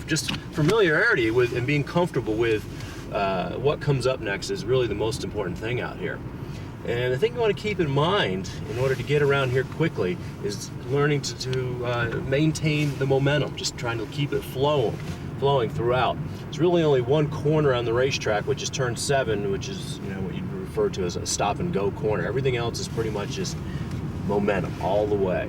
just familiarity with and being comfortable with what comes up next is really the most important thing out here. And the thing you want to keep in mind in order to get around here quickly is learning to maintain the momentum, just trying to keep it flowing throughout. There's really only one corner on the racetrack, which is turn 7, which is what you'd refer to as a stop and go corner. Everything else is pretty much just momentum all the way.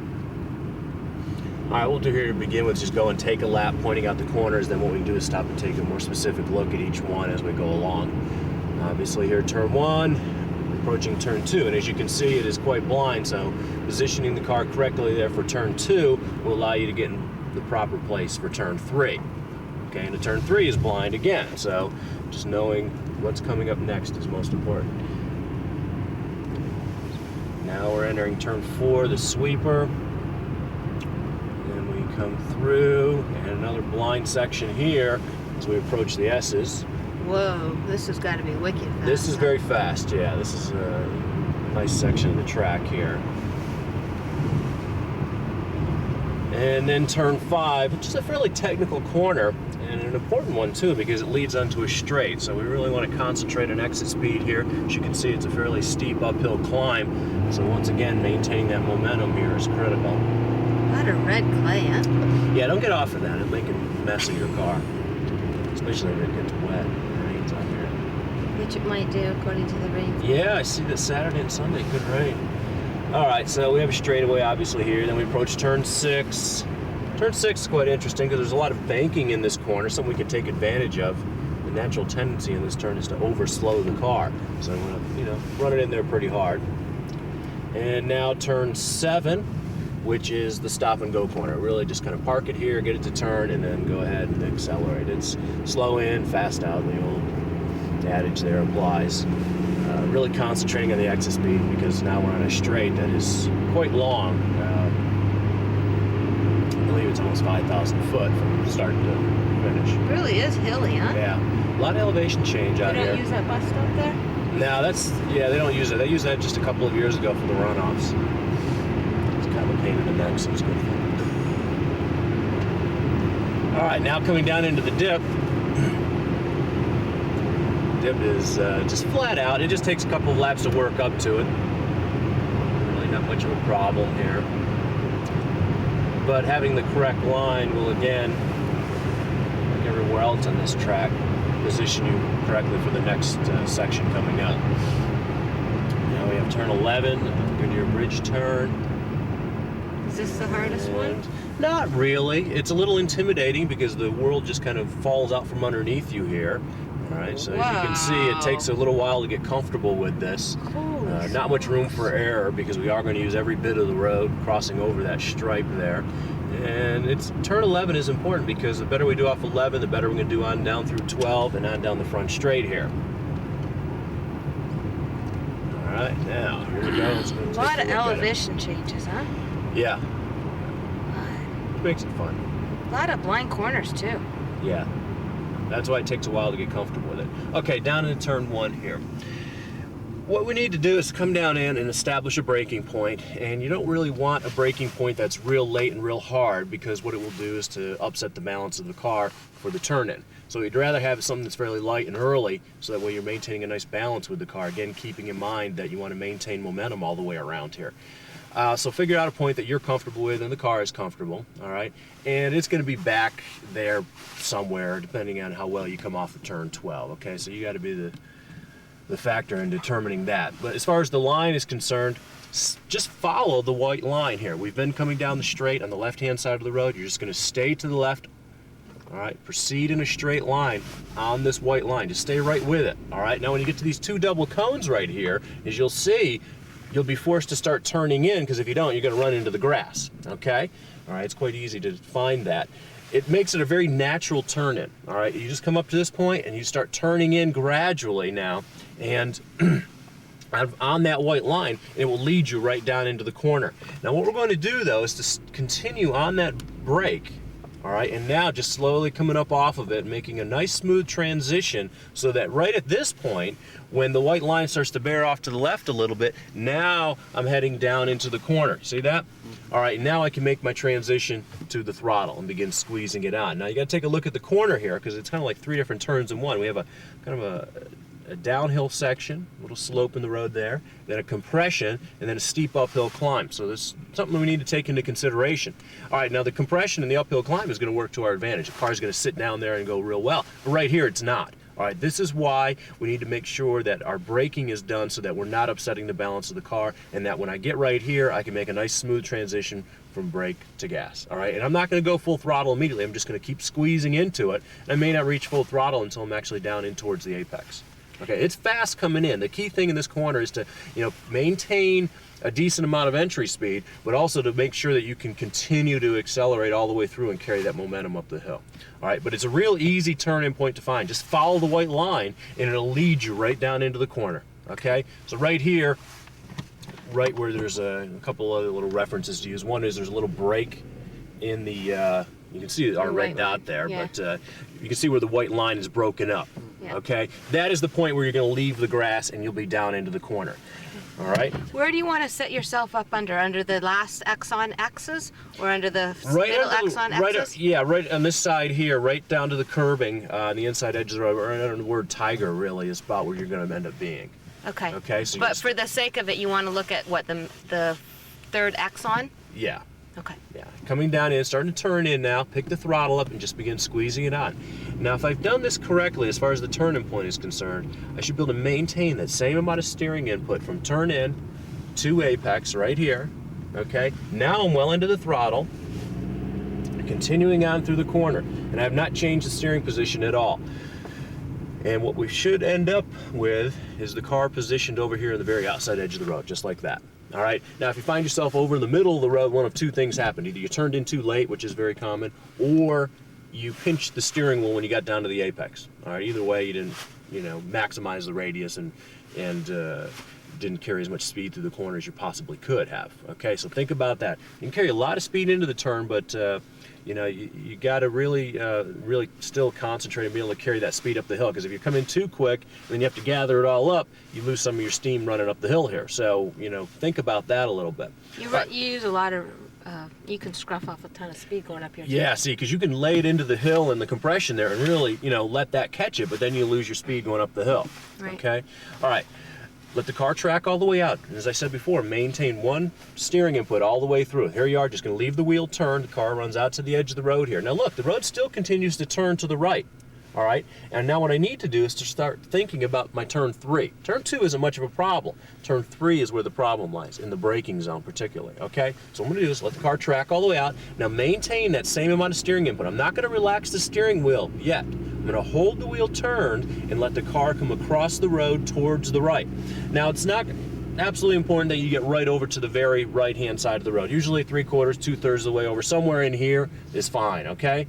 All right, what we'll do here to begin with is just go and take a lap, pointing out the corners. Then what we can do is stop and take a more specific look at each one as we go along. Obviously here, turn 1, approaching turn 2, and as you can see, it is quite blind, so positioning the car correctly there for turn 2 will allow you to get in the proper place for turn 3. Okay, and the turn 3 is blind again, so just knowing what's coming up next is most important. Now we're entering turn 4, the sweeper. Then we come through, and another blind section here as we approach the S's. Whoa, this has got to be wicked fast. This is very fast, yeah. This is a nice section of the track here. And then turn 5, which is a fairly technical corner, and an important one too because it leads onto a straight. So we really want to concentrate on exit speed here. As you can see, it's a fairly steep uphill climb. So once again, maintaining that momentum here is critical. A lot of red clay, huh? Yeah, don't get off of that. It'll make a mess of your car, especially if it gets wet. Out here. Which it might do according to the rain. Yeah, I see that Saturday and Sunday could rain. Alright, so we have a straightaway obviously here, then we approach turn 6. Turn 6 is quite interesting because there's a lot of banking in this corner, something we can take advantage of. The natural tendency in this turn is to overslow the car. So I'm gonna, run it in there pretty hard. And now turn 7, which is the stop and go corner. Really just kind of park it here, get it to turn, and then go ahead and accelerate. It's slow in, fast out. The old adage there applies. Really concentrating on the exit speed because now we're on a straight that is quite long. I believe it's almost 5,000 foot from start to finish. It really is hilly, huh? Yeah, a lot of elevation change out here. They don't use that bus stop there? No, they don't use it. They used that just a couple of years ago for the runoffs. Kind of a pain in the neck, so it's good for them. All right, now coming down into the dip. Dip is just flat out. It just takes a couple of laps to work up to it. Really not much of a problem here. But having the correct line will again, like everywhere else on this track, position you correctly for the next section coming up. Now we have turn 11, Goodyear Bridge turn. Is this the hardest one? Not really. It's a little intimidating because the world just kind of falls out from underneath you here. All right, so as you can see, it takes a little while to get comfortable with this. Not much room for error because we are going to use every bit of the road crossing over that stripe there. And turn 11 is important because the better we do off 11, the better we're going to do on down through 12 and on down the front straight here. All right, now here we go. A lot of elevation changes, huh? Yeah. Makes it fun. A lot of blind corners too. Yeah. That's why it takes a while to get comfortable with it. Okay, down into turn 1 here. What we need to do is come down in and establish a braking point, and you don't really want a braking point that's real late and real hard because what it will do is to upset the balance of the car for the turn-in. So you'd rather have something that's fairly light and early so that way you're maintaining a nice balance with the car. Again, keeping in mind that you want to maintain momentum all the way around here. So figure out a point that you're comfortable with and the car is comfortable, all right? And it's going to be back there somewhere depending on how well you come off of turn 12, okay? So you got to be the factor in determining that. But as far as the line is concerned, just follow the white line here. We've been coming down the straight on the left-hand side of the road. You're just going to stay to the left, all right? Proceed in a straight line on this white line. Just stay right with it, all right? Now when you get to these 2 double cones right here, as you'll see, you'll be forced to start turning in because if you don't, you're going to run into the grass, okay? All right, it's quite easy to find that. It makes it a very natural turn-in, all right? You just come up to this point and you start turning in gradually now, and on that white line, it will lead you right down into the corner. Now what we're going to do though is to continue on that brake, All right, and now just slowly coming up off of it, making a nice smooth transition so that right at this point, when the white line starts to bear off to the left a little bit, now I'm heading down into the corner. See that? All right, now I can make my transition to the throttle and begin squeezing it on. Now you got to take a look at the corner here because it's kind of like 3 different turns in one. We have a kind of a downhill section, a little slope in the road there, then a compression, and then a steep uphill climb. So there's something we need to take into consideration. All right, now the compression and the uphill climb is going to work to our advantage. The car's going to sit down there and go real well. But right here, it's not. All right, this is why we need to make sure that our braking is done so that we're not upsetting the balance of the car, and that when I get right here, I can make a nice smooth transition from brake to gas. All right, and I'm not going to go full throttle immediately. I'm just going to keep squeezing into it. And I may not reach full throttle until I'm actually down in towards the apex. Okay, it's fast coming in. The key thing in this corner is to, maintain a decent amount of entry speed, but also to make sure that you can continue to accelerate all the way through and carry that momentum up the hill. All right, but it's a real easy turn-in point to find. Just follow the white line, and it'll lead you right down into the corner. Okay, so right here, right where there's a couple other little references to use. One is there's a little break in the, you can see our red dot there, yeah. but you can see where the white line is broken up. Yeah. Okay, that is the point where you're going to leave the grass and you'll be down into the corner. All right. Where do you want to set yourself up under? Under the last Exxon X's or under the middle Exxon X's? Right on this side here, right down to the curbing on the inside edge of the road, right on the word tiger really is about where you're going to end up being. Okay. Okay. So but for the sake of it, you want to look at what, the third Exxon? Yeah. Okay. Yeah, coming down in, starting to turn in now, pick the throttle up and just begin squeezing it on. Now, if I've done this correctly, as far as the turn-in point is concerned, I should be able to maintain that same amount of steering input from turn in to apex right here, okay? Now I'm well into the throttle, continuing on through the corner, and I have not changed the steering position at all. And what we should end up with is the car positioned over here on the very outside edge of the road, just like that. All right, now if you find yourself over in the middle of the road, one of two things happen. Either you turned in too late, which is very common, or you pinched the steering wheel when you got down to the apex. All right, either way, you didn't, maximize the radius and didn't carry as much speed through the corner as you possibly could have. Okay, so think about that. You can carry a lot of speed into the turn, but you got to really still concentrate and be able to carry that speed up the hill, because if you come in too quick and then you have to gather it all up, you lose some of your steam running up the hill here. So think about that a little bit. You use a lot of you can scruff off a ton of speed going up here too. Yeah, see, because you can lay it into the hill and the compression there and really let that catch it, but then you lose your speed going up the hill. Right. Okay, all right. Let the car track all the way out. And as I said before, maintain one steering input all the way through. Here you are, just going to leave the wheel turned. The car runs out to the edge of the road here. Now look, the road still continues to turn to the right. All right, and now what I need to do is to start thinking about my turn 3. Turn 2 isn't much of a problem. Turn 3 is where the problem lies, in the braking zone particularly, okay? So what I'm gonna do is let the car track all the way out. Now maintain that same amount of steering input. I'm not gonna relax the steering wheel yet. I'm gonna hold the wheel turned and let the car come across the road towards the right. Now it's not absolutely important that you get right over to the very right-hand side of the road. Usually 3/4, 2/3 of the way over. Somewhere in here is fine, okay?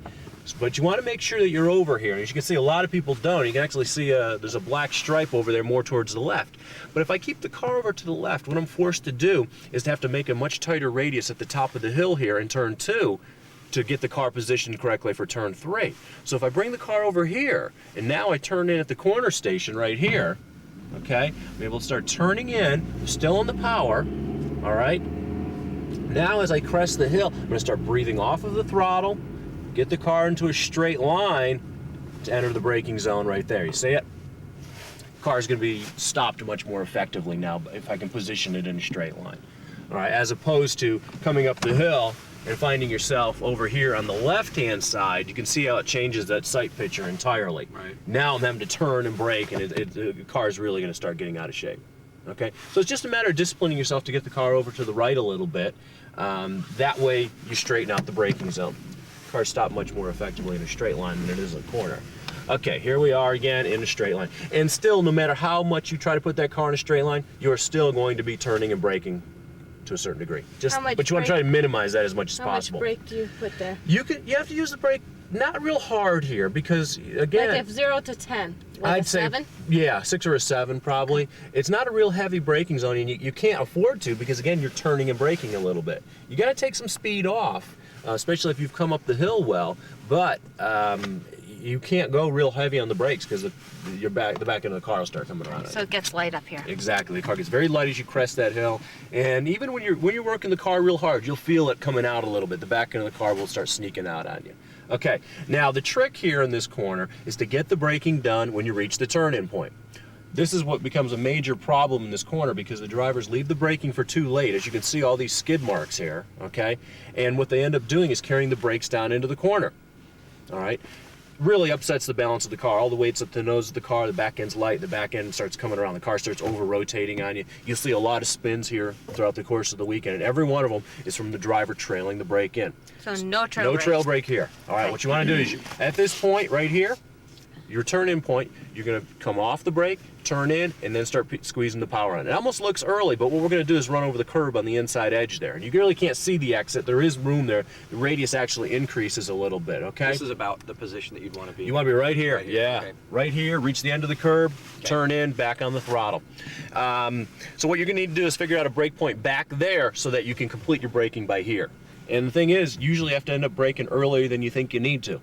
But you want to make sure that you're over here. As you can see, a lot of people don't. You can actually see there's a black stripe over there more towards the left. But if I keep the car over to the left, what I'm forced to do is to have to make a much tighter radius at the top of the hill here in turn 2 to get the car positioned correctly for turn 3. So if I bring the car over here, and now I turn in at the corner station right here, okay, I'm able to start turning in, still on the power, all right? Now as I crest the hill, I'm going to start breathing off of the throttle, get the car into a straight line to enter the braking zone right there. You see it? The car's going to be stopped much more effectively now if I can position it in a straight line. All right, as opposed to coming up the hill and finding yourself over here on the left-hand side. You can see how it changes that sight picture entirely. Right. Now I'm having to turn and brake, and the car's really going to start getting out of shape. Okay, so it's just a matter of disciplining yourself to get the car over to the right a little bit. That way you straighten out the braking zone. Cars stop much more effectively in a straight line than it is in a corner. Okay, here we are again in a straight line. And still, no matter how much you try to put that car in a straight line, you're still going to be turning and braking to a certain degree. But you want to try to minimize that as much as possible. How much brake do you put there? You have to use the brake not real hard here, because again, like if 0 to 10, like I'd a say 7? Yeah, 6 or a 7 probably. It's not a real heavy braking zone, and you can't afford to, because again, you're turning and braking a little bit. You got to take some speed off, especially if you've come up the hill well, but you can't go real heavy on the brakes because the back end of the car will start coming around. So it gets light up here. Exactly. The car gets very light as you crest that hill, and even when you're working the car real hard, you'll feel it coming out a little bit. The back end of the car will start sneaking out on you. Okay, now the trick here in this corner is to get the braking done when you reach the turn-in point. This is what becomes a major problem in this corner because the drivers leave the braking for too late. As you can see, all these skid marks here, okay? And what they end up doing is carrying the brakes down into the corner, all right? Really upsets the balance of the car. All the weight's up to the nose of the car, the back end's light, the back end starts coming around, the car starts over-rotating on you. You'll see a lot of spins here throughout the course of the weekend, and every one of them is from the driver trailing the brake in. So no trail brake. No trail brake here. All right, what you want to do is, at this point right here, your turn-in point, you're going to come off the brake, turn in, and then start squeezing the power on. It almost looks early, but what we're going to do is run over the curb on the inside edge there. And you really can't see the exit. There is room there. The radius actually increases a little bit, okay? This is about the position that you'd want to be. You want to be right here. Right here. Yeah. Okay. Right here, reach the end of the curb, okay. Turn in, back on the throttle. So what you're going to need to do is figure out a brake point back there so that you can complete your braking by here. And the thing is, usually you have to end up braking earlier than you think you need to.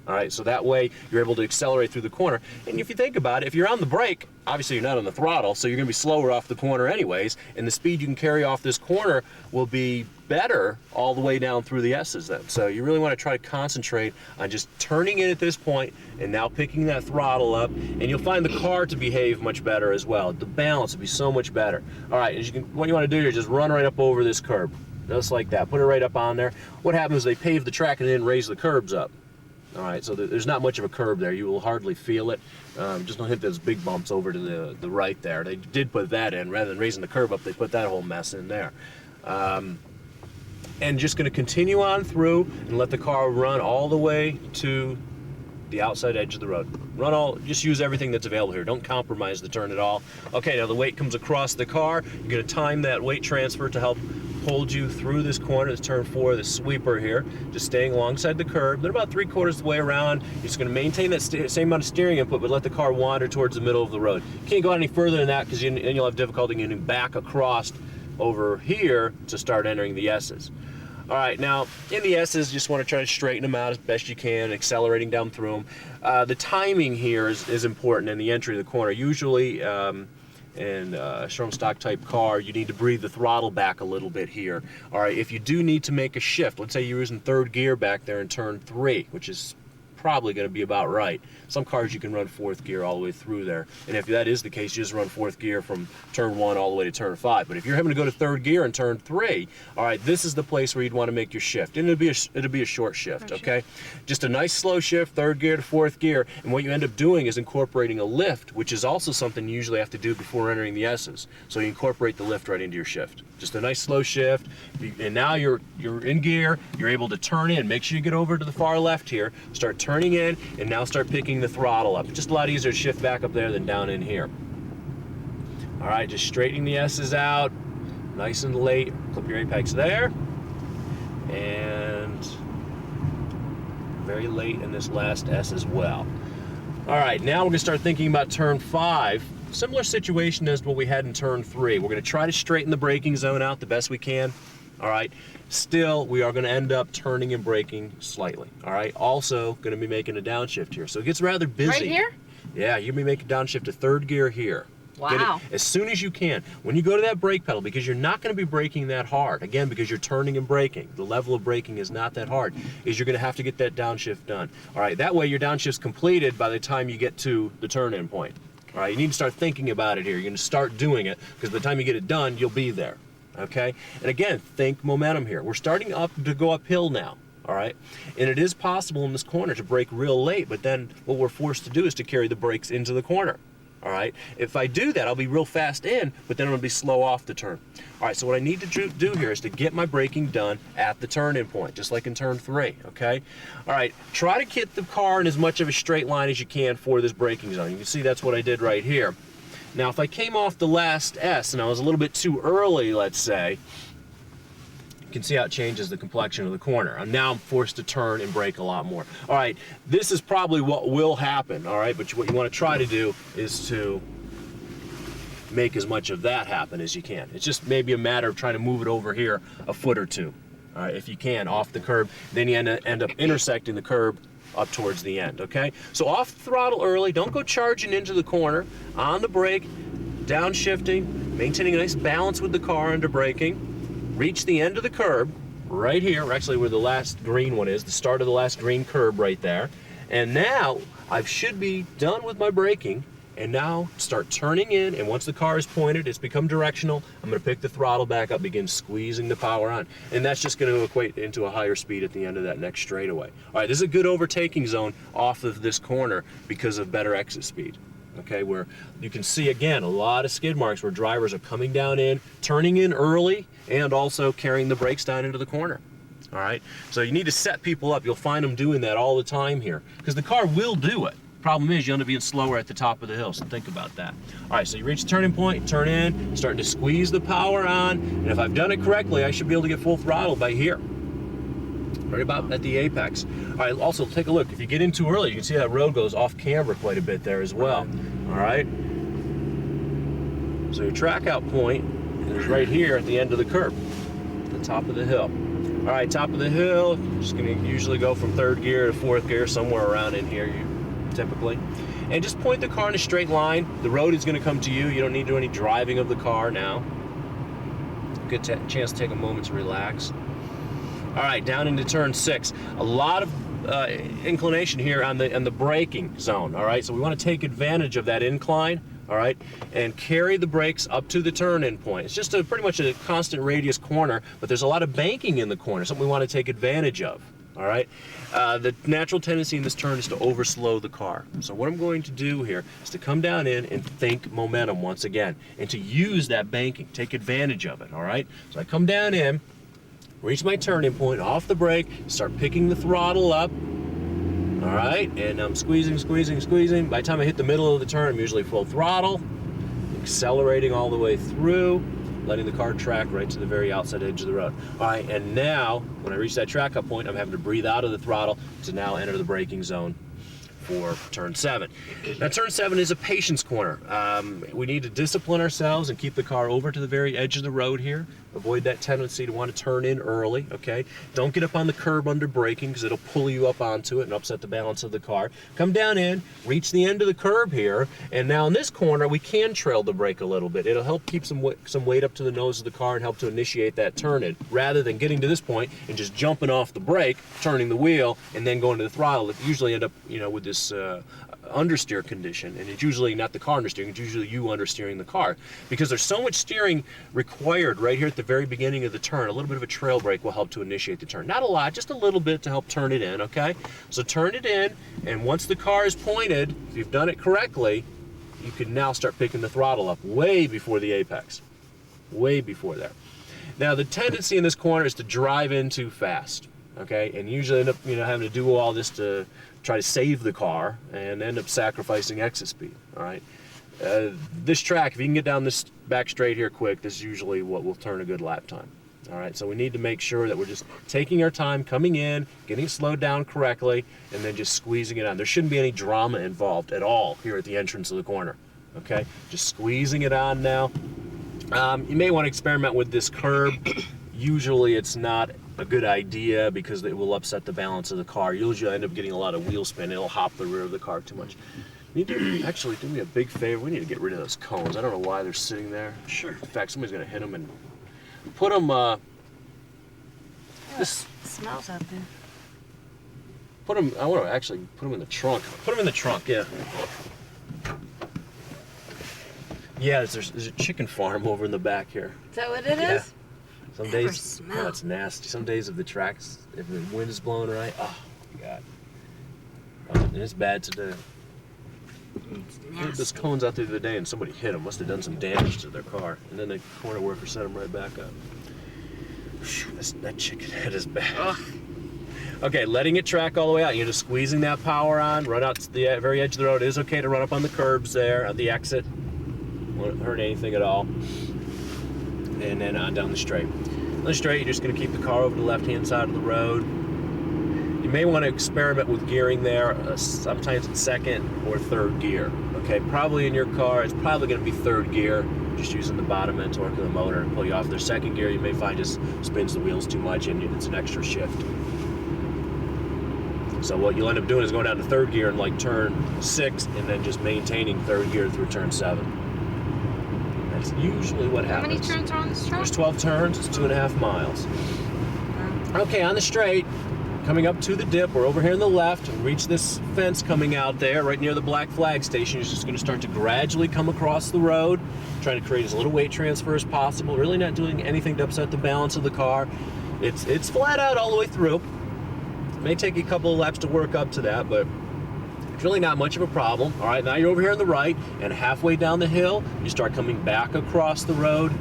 All right, so that way you're able to accelerate through the corner. And if you think about it, if you're on the brake, obviously you're not on the throttle, so you're gonna be slower off the corner anyways, and the speed you can carry off this corner will be better all the way down through the S's then. So you really wanna try to concentrate on just turning in at this point and now picking that throttle up, and you'll find the car to behave much better as well. The balance will be so much better. All right, what you wanna do here is just run right up over this curb, just like that. Put it right up on there. What happens is they pave the track and then raise the curbs up. All right, so there's not much of a curb there. You will hardly feel it. Just don't hit those big bumps over to the right there. They did put that in. Rather than raising the curb up, they put that whole mess in there. And just going to continue on through and let the car run all the way to the outside edge of the road. Just use everything that's available here. Don't compromise the turn at all. Okay, now the weight comes across the car. You're going to time that weight transfer to help hold you through this corner, this turn 4, this sweeper here, just staying alongside the curb. Then about 3/4 of the way around, you're just going to maintain that same amount of steering input, but let the car wander towards the middle of the road. You can't go any further than that because then you'll have difficulty getting back across over here to start entering the S's. All right, now in the S's, just want to try to straighten them out as best you can, accelerating down through them. The timing here is important in the entry of the corner. Usually, in a Strom stock type car, you need to breathe the throttle back a little bit here. All right, if you do need to make a shift, let's say you're using 3rd gear back there in turn 3, which is probably going to be about right. Some cars you can run 4th gear all the way through there, and if that is the case, you just run 4th gear from turn 1 all the way to turn 5. But if you're having to go to 3rd gear in turn 3, all right, this is the place where you'd want to make your shift, and it'll be a short shift, okay? Just a nice slow shift, 3rd gear to 4th gear, and what you end up doing is incorporating a lift, which is also something you usually have to do before entering the S's. So you incorporate the lift right into your shift. Just a nice slow shift, and now you're in gear. You're able to turn in. Make sure you get over to the far left here. Start turning in, and now start picking the throttle up. It's just a lot easier to shift back up there than down in here. All right, just straightening the S's out, nice and late. Clip your apex there, and very late in this last S as well. All right, now we're gonna start thinking about turn 5. Similar situation as what we had in turn 3. We're going to try to straighten the braking zone out the best we can. All right. Still, we are going to end up turning and braking slightly. All right. Also, going to be making a downshift here. So it gets rather busy. Right here? Yeah, you're going to be making a downshift to 3rd gear here. Wow. Get it as soon as you can. When you go to that brake pedal, because you're not going to be braking that hard, again, because you're turning and braking, the level of braking is not that hard, is you're going to have to get that downshift done. All right. That way, your downshift's completed by the time you get to the turn-in point. All right, you need to start thinking about it here. You're going to start doing it because by the time you get it done, you'll be there, okay? And again, think momentum here. We're starting to go uphill now, all right? And it is possible in this corner to brake real late, but then what we're forced to do is to carry the brakes into the corner, all right? If I do that, I'll be real fast in, but then I'm going to be slow off the turn. All right, so what I need to do here is to get my braking done at the turn-in point, just like in turn 3, okay? All right, try to get the car in as much of a straight line as you can for this braking zone. You can see that's what I did right here. Now, if I came off the last S and I was a little bit too early, let's say, you can see how it changes the complexion of the corner. Now I'm forced to turn and brake a lot more. All right, this is probably what will happen, all right? But what you want to try to do is to make as much of that happen as you can. It's just maybe a matter of trying to move it over here a foot or two, all right, if you can, off the curb. Then you end up intersecting the curb up towards the end, okay? So off the throttle early, don't go charging into the corner, on the brake, downshifting, maintaining a nice balance with the car under braking, reach the end of the curb, right here, actually where the last green one is, the start of the last green curb right there. And now, I should be done with my braking, and now start turning in, and once the car is pointed, it's become directional, I'm gonna pick the throttle back up, begin squeezing the power on. And that's just gonna equate into a higher speed at the end of that next straightaway. All right, this is a good overtaking zone off of this corner because of better exit speed. Okay, where you can see again a lot of skid marks where drivers are coming down in, turning in early, and also carrying the brakes down into the corner. All right, so you need to set people up. You'll find them doing that all the time here because the car will do it. Problem is, you end up being slower at the top of the hill, so think about that. All right, so you reach the turning point, turn in, starting to squeeze the power on, and if I've done it correctly, I should be able to get full throttle by here, right about at the apex. All right, also take a look. If you get in too early, you can see that road goes off camber quite a bit there as well. All right, so your track out point is right here at the end of the curb, the top of the hill. All right, top of the hill, just gonna usually go from third gear to fourth gear, somewhere around in here, typically. And just point the car in a straight line. The road is gonna come to you. You don't need to do any driving of the car now. Good chance to take a moment to relax. All right, down into turn 6. A lot of inclination here on the braking zone, all right? So we wanna take advantage of that incline, all right, and carry the brakes up to the turn-in point. It's just pretty much a constant radius corner, but there's a lot of banking in the corner, something we want to take advantage of, all right? The natural tendency in this turn is to overslow the car. So what I'm going to do here is to come down in and think momentum once again, and to use that banking, take advantage of it, all right? So I come down in, reach my turning point, off the brake, start picking the throttle up, all right, and I'm squeezing, squeezing, squeezing. By the time I hit the middle of the turn, I'm usually full throttle, accelerating all the way through, letting the car track right to the very outside edge of the road. All right, and now, when I reach that track up point, I'm having to breathe out of the throttle to now enter the braking zone for turn 7. Now, turn 7 is a patience corner. We need to discipline ourselves and keep the car over to the very edge of the road here. Avoid that tendency to want to turn in early, okay? Don't get up on the curb under braking because it'll pull you up onto it and upset the balance of the car. Come down in, reach the end of the curb here, and now in this corner, we can trail the brake a little bit. It'll help keep some weight up to the nose of the car and help to initiate that turn-in, rather than getting to this point and just jumping off the brake, turning the wheel, and then going to the throttle. It usually end up, you know, with this understeer condition, and it's usually not the car understeering, it's usually you understeering the car, because there's so much steering required right here at the very beginning of the turn. A little bit of a trail brake will help to initiate the turn. Not a lot, just a little bit to help turn it in, okay? So turn it in, and once the car is pointed, if you've done it correctly, you can now start picking the throttle up way before the apex, way before there. Now the tendency in this corner is to drive in too fast, okay? And usually end up, you know, having to do all this to try to save the car and end up sacrificing exit speed, all right? This track, if you can get down this back straight here quick, this is usually what will turn a good lap time, all right? So we need to make sure that we're just taking our time, coming in, getting it slowed down correctly, and then just squeezing it on. There shouldn't be any drama involved at all here at the entrance of the corner, okay? Just squeezing it on now. You may want to experiment with this curb. Usually it's not a good idea because it will upset the balance of the car. You'll usually end up getting a lot of wheel spin. It'll hop the rear of the car too much. You need to actually do me a big favor. We need to get rid of those cones. I don't know why they're sitting there. Sure. In fact, somebody's gonna hit them and put them. This it smells out there. Put them. I want to actually put them in the trunk. Put them in the trunk. Yeah. Yeah. There's a chicken farm over in the back here. Is that what it is? Some days, oh, it's nasty. Some days if the tracks, if the wind is blowing right, oh my God. And it's bad today. There's cones out there the other day and somebody hit them. Must have done some damage to their car. And then the corner worker set them right back up. Whew, that chicken head is bad. Oh. Okay, letting it track all the way out. You're just squeezing that power on, run out to the very edge of the road. It is okay to run up on the curbs there, at the exit. Won't hurt anything at all. And then on down the straight. On the straight, you're just going to keep the car over the left-hand side of the road. You may want to experiment with gearing there. Sometimes it's second or third gear. Okay, probably in your car, it's probably going to be third gear. just using the bottom end torque of the motor to pull you off. Their second gear, you may find just spins the wheels too much and it's an extra shift. So what you'll end up doing is going down to third gear in like turn 6 and then just maintaining third gear through turn 7. That's usually what happens. How many turns are on this truck? There's 12 turns, it's 2.5 miles. Okay, on the straight, coming up to the dip, we're over here on the left and reach this fence coming out there right near the black flag station. You're just going to start to gradually come across the road, trying to create as little weight transfer as possible, really not doing anything to upset the balance of the car. It's flat out all the way through. It may take you a couple of laps to work up to that, but it's really not much of a problem. All right, now you're over here on the right, and halfway down the hill, you start coming back across the road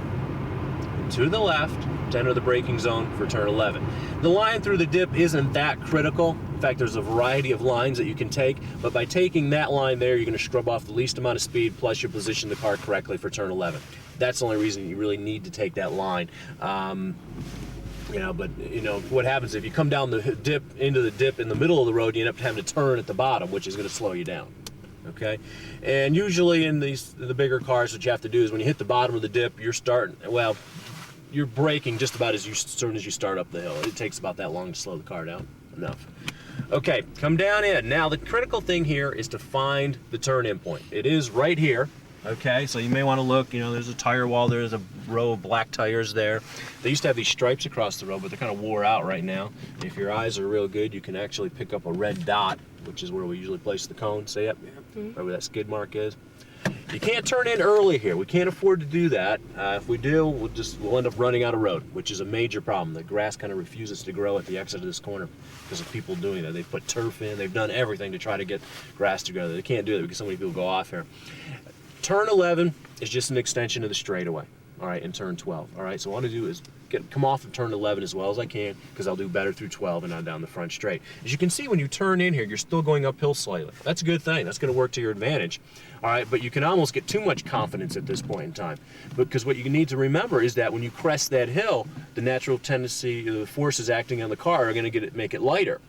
to the left to enter the braking zone for turn 11. The line through the dip isn't that critical. In fact, there's a variety of lines that you can take, but by taking that line there, you're going to scrub off the least amount of speed, plus you position the car correctly for turn 11. That's the only reason you really need to take that line. But what happens if you come down the dip into the dip in the middle of the road, you end up having to turn at the bottom, which is going to slow you down. Okay, and usually in the bigger cars, what you have to do is when you hit the bottom of the dip, you're braking just about as soon as you start up the hill. It takes about that long to slow the car down. Enough. Okay, come down in. Now the critical thing here is to find the turn-in point. It is right here. Okay, so you may want to look, there's a tire wall, there's a row of black tires there. They used to have these stripes across the road, but they're kind of wore out right now. If your eyes are real good, you can actually pick up a red dot, which is where we usually place the cone. Say yep, right where that skid mark is. You can't turn in early here. We can't afford to do that. If we do, we'll end up running out of road, which is a major problem. The grass kind of refuses to grow at the exit of this corner because of people doing that. They've put turf in. They've done everything to try to get grass together. They can't do it because so many people go off here. Turn 11 is just an extension of the straightaway, all right, in turn 12. All right, so what I want to do is come off of turn 11 as well as I can because I'll do better through 12 and on down the front straight. As you can see, when you turn in here, you're still going uphill slightly. That's a good thing. That's going to work to your advantage. All right, but you can almost get too much confidence at this point in time because what you need to remember is that when you crest that hill, the natural tendency, the forces acting on the car are going to make it lighter.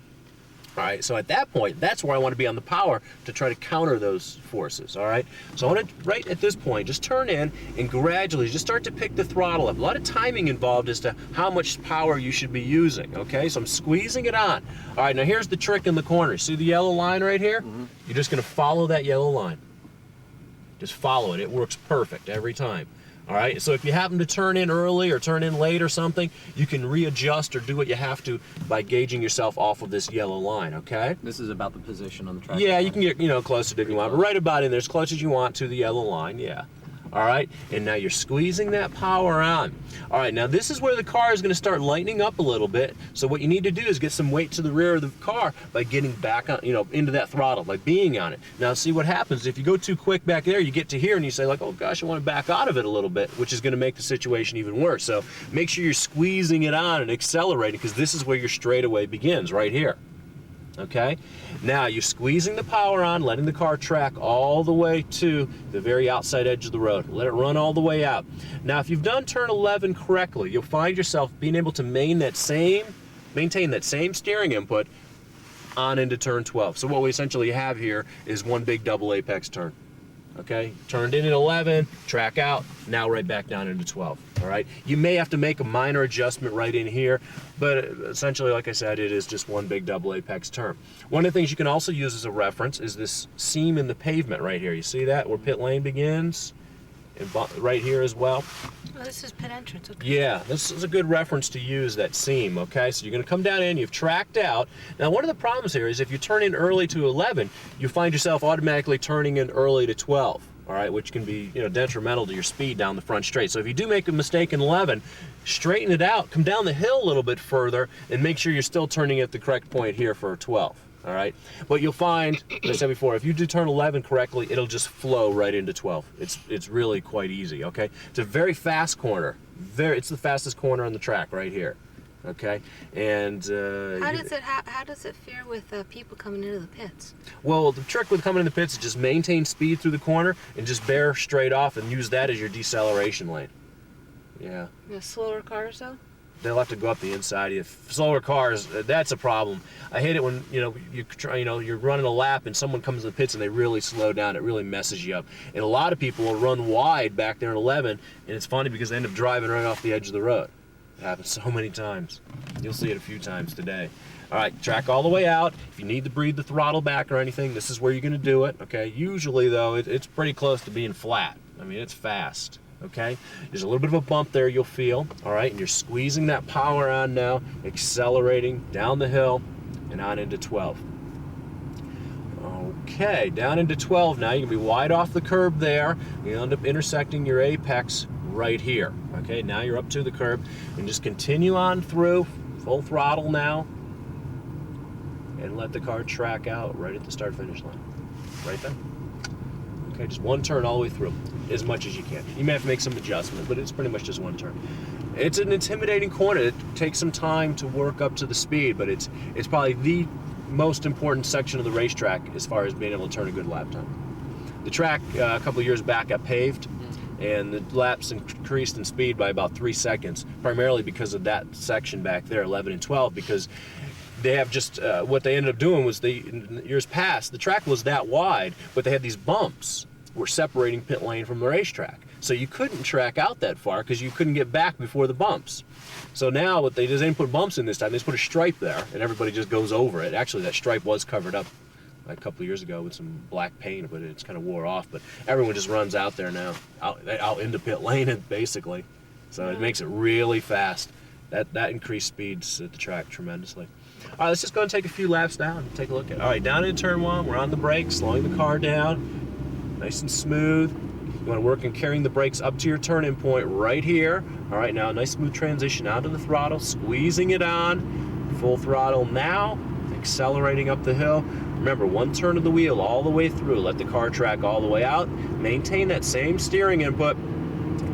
All right, so at that point, that's where I want to be on the power to try to counter those forces, all right? So I want to, right at this point, just turn in and gradually just start to pick the throttle up. A lot of timing involved as to how much power you should be using, okay? So I'm squeezing it on. All right, now here's the trick in the corner. See the yellow line right here? You're just going to follow that yellow line. Just follow it. It works perfect every time. All right, so if you happen to turn in early or turn in late or something, you can readjust or do what you have to by gauging yourself off of this yellow line, okay? This is about the position on the track. Yeah, you can get, closer to if you want, but right about in there as close as you want to the yellow line, yeah. All right, and now you're squeezing that power on. All right, now this is where the car is going to start lightening up a little bit. So what you need to do is get some weight to the rear of the car by getting back on, into that throttle, by being on it. Now see what happens if you go too quick back there, you get to here and you say like, oh gosh, I want to back out of it a little bit, which is going to make the situation even worse. So make sure you're squeezing it on and accelerating because this is where your straightaway begins, right here. Okay, now you're squeezing the power on, letting the car track all the way to the very outside edge of the road. Let it run all the way out. Now, if you've done turn 11 correctly, you'll find yourself being able to maintain that same steering input on into turn 12. So what we essentially have here is one big double apex turn. Okay, turned in at 11, track out, now right back down into 12. All right, you may have to make a minor adjustment right in here, but essentially, like I said, it is just one big double apex turn. One of the things you can also use as a reference is this seam in the pavement right here. You see that where pit lane begins? And right here as well. Oh, this is pit entrance, okay. Yeah, this is a good reference to use, that seam, okay? So you're going to come down in, you've tracked out. Now, one of the problems here is if you turn in early to 11, you find yourself automatically turning in early to 12, all right, which can be, detrimental to your speed down the front straight. So if you do make a mistake in 11, straighten it out, come down the hill a little bit further, and make sure you're still turning at the correct point here for 12. All right, but you'll find, as I said before, if you do turn 11 correctly, it'll just flow right into 12. It's really quite easy, okay? It's a very fast corner. It's the fastest corner on the track right here, okay? And how does it fare with people coming into the pits? Well, the trick with coming in the pits is just maintain speed through the corner and just bear straight off and use that as your deceleration lane. Yeah. The slower cars, though? they'll have to go up the inside. If slower cars, that's a problem. I hate it when you're running a lap and someone comes in the pits and they really slow down. It really messes you up. And a lot of people will run wide back there in 11, and it's funny because they end up driving right off the edge of the road. It happens so many times. You'll see it a few times today. All right, track all the way out. If you need to breathe the throttle back or anything, this is where you're going to do it. Okay. Usually though, it's pretty close to being flat. I mean, it's fast. Okay, there's a little bit of a bump there you'll feel. All right, and you're squeezing that power on now, accelerating down the hill and on into 12. Okay, down into 12 now. You're gonna be wide off the curb there. You end up intersecting your apex right here. Okay, now you're up to the curb and just continue on through, full throttle now, and let the car track out right at the start-finish line. Right there. Okay, just one turn all the way through, as much as you can. You may have to make some adjustment, but it's pretty much just one turn. It's an intimidating corner. It takes some time to work up to the speed, but it's probably the most important section of the racetrack as far as being able to turn a good lap time. The track a couple of years back got paved, and the laps increased in speed by about 3 seconds, primarily because of that section back there, 11 and 12, because they have just, what they ended up doing was in years past, the track was that wide, but they had these bumps were separating pit lane from the racetrack. So you couldn't track out that far because you couldn't get back before the bumps. So now what they didn't put bumps in this time, they just put a stripe there and everybody just goes over it. Actually, that stripe was covered up a couple of years ago with some black paint, but it's kind of wore off. But everyone just runs out there now, out into pit lane basically. So it makes it really fast. That increased speeds at the track tremendously. All right, let's just go and take a few laps down and take a look at it. All right, down into turn 1, we're on the brakes, slowing the car down, nice and smooth. You want to work on carrying the brakes up to your turning point right here. All right, now nice smooth transition onto the throttle, squeezing it on, full throttle now, accelerating up the hill. Remember, one turn of the wheel all the way through, let the car track all the way out, maintain that same steering input.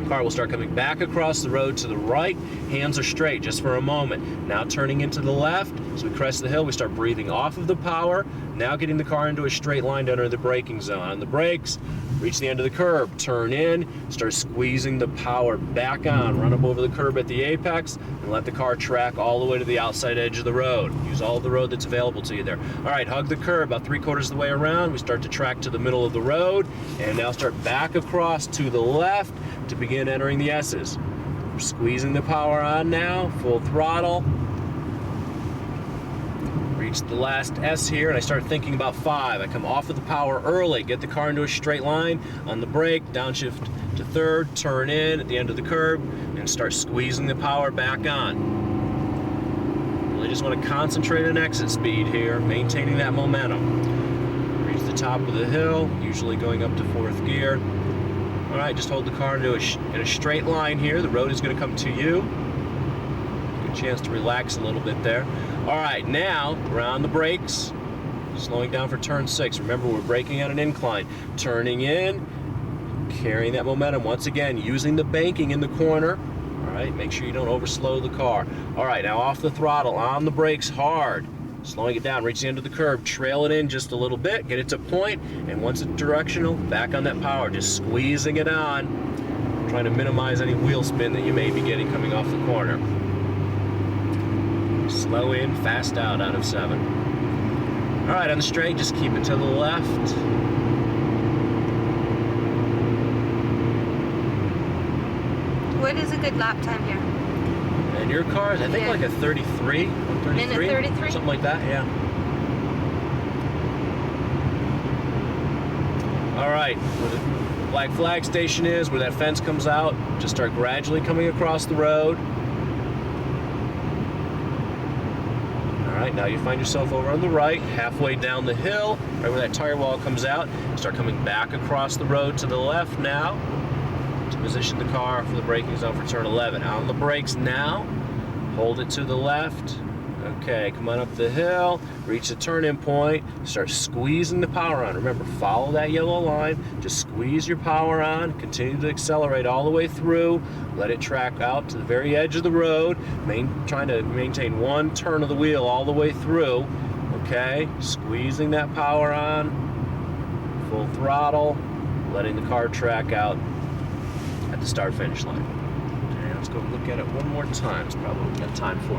Car will start coming back across the road to the right. Hands are straight just for a moment. Now turning into the left. As we crest the hill, we start breathing off of the power. Now getting the car into a straight line to enter the braking zone. On the brakes, reach the end of the curb, turn in, start squeezing the power back on. Run up over the curb at the apex and let the car track all the way to the outside edge of the road. Use all of the road that's available to you there. All right, hug the curb about 3/4 of the way around. We start to track to the middle of the road and now start back across to the left to begin entering the S's. We're squeezing the power on now, full throttle. Reach the last S here and I start thinking about 5. I come off of the power early, get the car into a straight line on the brake, downshift to 3rd, turn in at the end of the curb and start squeezing the power back on. Really just want to concentrate on exit speed here, maintaining that momentum. Reach the top of the hill, usually going up to 4th gear. All right, just hold the car in a straight line here. The road is going to come to you. Good chance to relax a little bit there. All right, now we're on the brakes, slowing down for turn 6. Remember, we're braking on an incline. Turning in, carrying that momentum. Once again, using the banking in the corner. All right, make sure you don't overslow the car. All right, now off the throttle, on the brakes hard. Slowing it down, reach the end of the curb, trail it in just a little bit, get it to point, and once it's directional, back on that power, just squeezing it on, trying to minimize any wheel spin that you may be getting coming off the corner. Slow in, fast out of 7. All right, on the straight, just keep it to the left. What is a good lap time here? And your cars, I think like a 33, 33? Minute 33? Something like that, yeah. All right, where the black flag station is, where that fence comes out, just start gradually coming across the road. All right, now you find yourself over on the right, halfway down the hill, right where that tire wall comes out. Start coming back across the road to the left now to position the car for the braking zone for turn 11. On the brakes now, hold it to the left. Okay, come on up the hill, reach the turn-in point, start squeezing the power on. Remember, follow that yellow line, just squeeze your power on, continue to accelerate all the way through, let it track out to the very edge of the road, trying to maintain one turn of the wheel all the way through. Okay, squeezing that power on, full throttle, letting the car track out at the start-finish line. Okay, let's go look at it one more time. It's probably what we've got time for.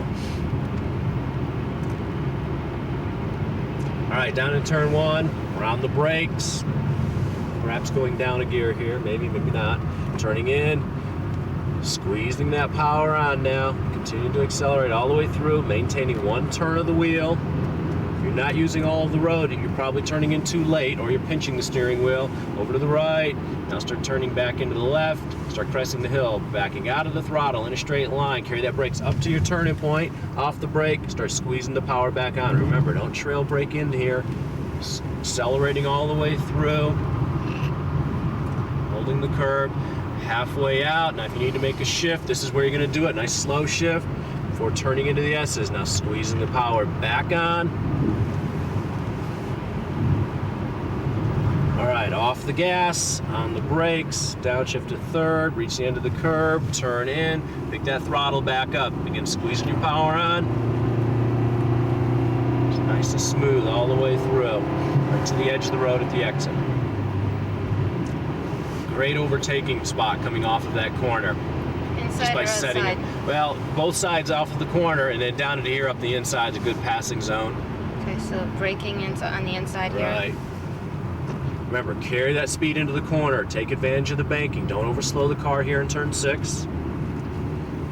All right, down in turn 1, we're on the brakes. Perhaps going down a gear here, maybe not. Turning in, squeezing that power on now. Continue to accelerate all the way through, maintaining one turn of the wheel. If you're not using all of the road, you're probably turning in too late, or you're pinching the steering wheel over to the right. Now start turning back into the left, start cresting the hill, backing out of the throttle in a straight line. Carry that brakes up to your turning point, off the brake, start squeezing the power back on. Remember, don't trail brake into here. Accelerating all the way through, holding the curb, halfway out. Now if you need to make a shift, this is where you're going to do it. Nice slow shift before turning into the S's. Now squeezing the power back on. All right, off the gas, on the brakes, downshift to third, reach the end of the curb, turn in, pick that throttle back up, begin squeezing your power on. It's nice and smooth all the way through, right to the edge of the road at the exit. Great overtaking spot coming off of that corner. Inside Just by or setting outside? it. Well, both sides off of the corner, and then down to here up the inside is a good passing zone. Okay, so braking on the inside here. Right. Remember, carry that speed into the corner. Take advantage of the banking. Don't overslow the car here in turn 6.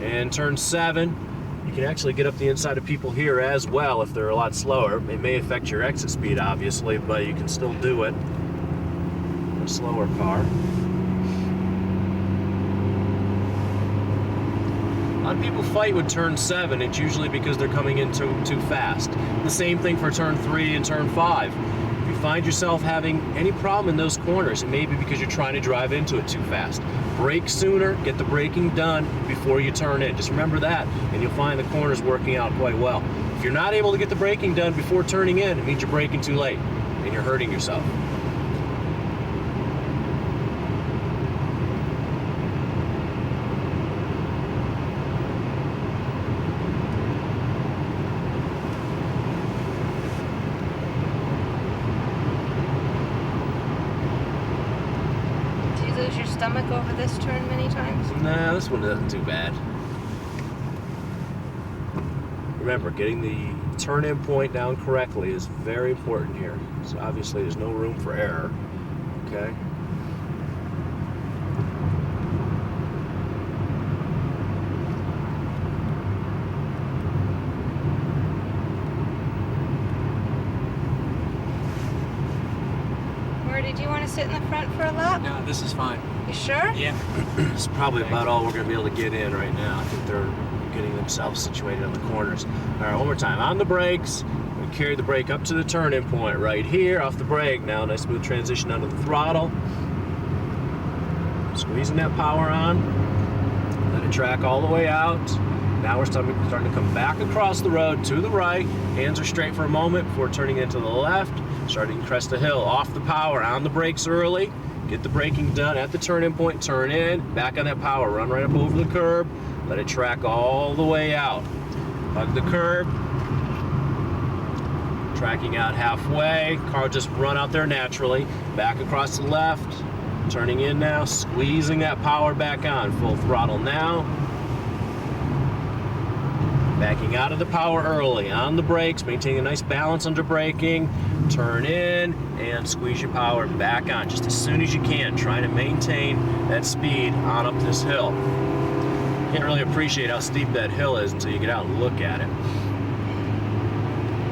And turn 7, you can actually get up the inside of people here as well if they're a lot slower. It may affect your exit speed, obviously, but you can still do it. A slower car. A lot of people fight with turn 7. It's usually because they're coming in too fast. The same thing for turn 3 and turn 5. If you find yourself having any problem in those corners, it may be because you're trying to drive into it too fast. Brake sooner, get the braking done before you turn in. Just remember that, and you'll find the corners working out quite well. If you're not able to get the braking done before turning in, it means you're braking too late, and you're hurting yourself. Your stomach over this turn many times? Nah, this one isn't too bad. Remember, getting the turn-in point down correctly is very important here. So obviously there's no room for error. Okay? Did you want to sit in the front for a lap? No, this is fine. You sure? Yeah. It's probably about all we're going to be able to get in right now. I think they're getting themselves situated on the corners. All right, one more time. On the brakes, we carry the brake up to the turn-in point right here. Off the brake. Now, nice smooth transition under the throttle. Squeezing that power on. Let it track all the way out. Now we're starting to come back across the road to the right. Hands are straight for a moment before turning into the left. Starting to crest the hill. Off the power, on the brakes early. Get the braking done at the turn-in point. Turn in, back on that power. Run right up over the curb. Let it track all the way out. Hug the curb. Tracking out halfway. Car just run out there naturally. Back across the left. Turning in now. Squeezing that power back on. Full throttle now. Backing out of the power early, on the brakes, maintaining a nice balance under braking, turn in, and squeeze your power back on just as soon as you can, trying to maintain that speed on up this hill. Can't really appreciate how steep that hill is until you get out and look at it.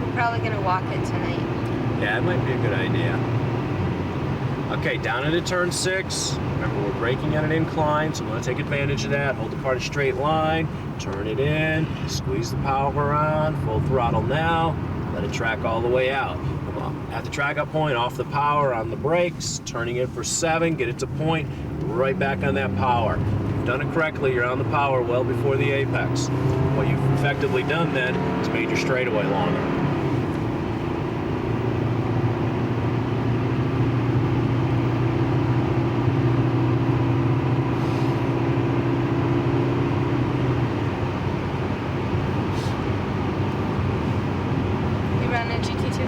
We're probably going to walk it tonight. Yeah, it might be a good idea. Okay, down into turn 6. Remember, we're braking at an incline, so I'm going to take advantage of that. Hold the car in a straight line, turn it in, squeeze the power on, full throttle now, let it track all the way out. Come on. At the track up point, off the power, on the brakes, turning in for 7, get it to point, right back on that power. If you've done it correctly, you're on the power well before the apex. What you've effectively done then is made your straightaway longer.